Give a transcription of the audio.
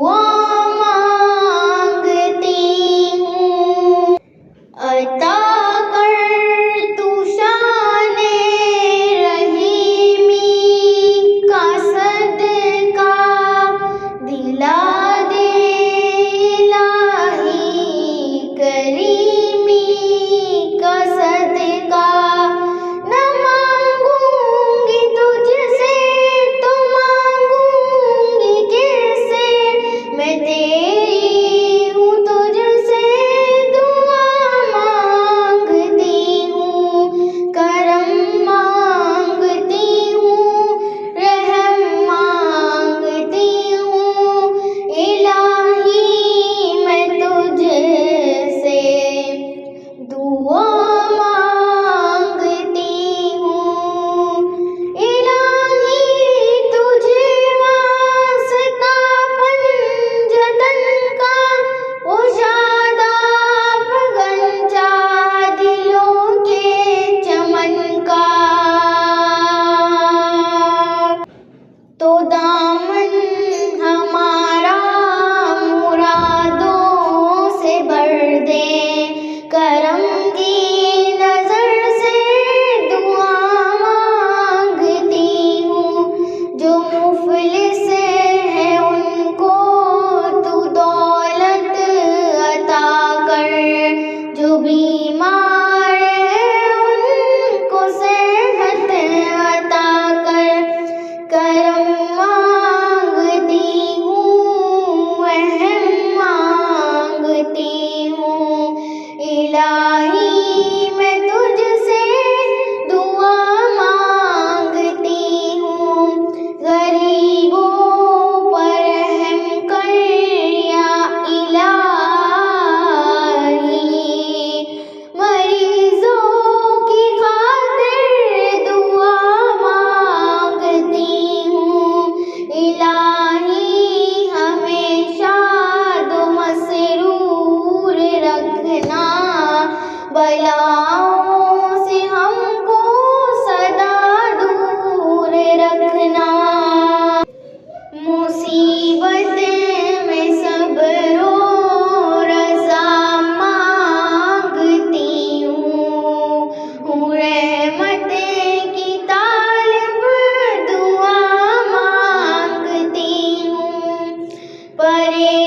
दुआ मांगती हूँ। अता कर तू शाने रहीमी का सदका दिला दे इलाही करीमी का सदका। न मांगूंगी तुझसे तो मांगूंगी किससे, मैं तेरी हूँ तुझसे दुआ मांगती हूँ। करम मांगती हूँ, रहम मांगती हूँ, इलाही मैं तुझसे दुआ मांगती हूँ। इलाही तुझे वास्ता पंजतन का वो शादाब गंजा दिलों के चमन का। तो दामन हमारा मुरादों से भर दे, करम की नजर से दुआ मांगती हूँ। जो मुफलिस है उनको तू दौलत अता कर, जो बीमार है उनको सेहत अता कर। करम मांगती हूँ, रहम मांगती हूँ, इलाही मैं तुझसे दुआ मांगती हूँ। गरीबों पर रहम कर या इलाही, मरीजों की खातिर दुआ मांगती हूँ। इलाही हमेशा दो मसरूर रखना, बलाओं से हमको सदा दूर रखना। मुसीबत में सब्रो रज़ा मांगती हूँ। रहमत की तालिब दुआ मांगती हूँ। परे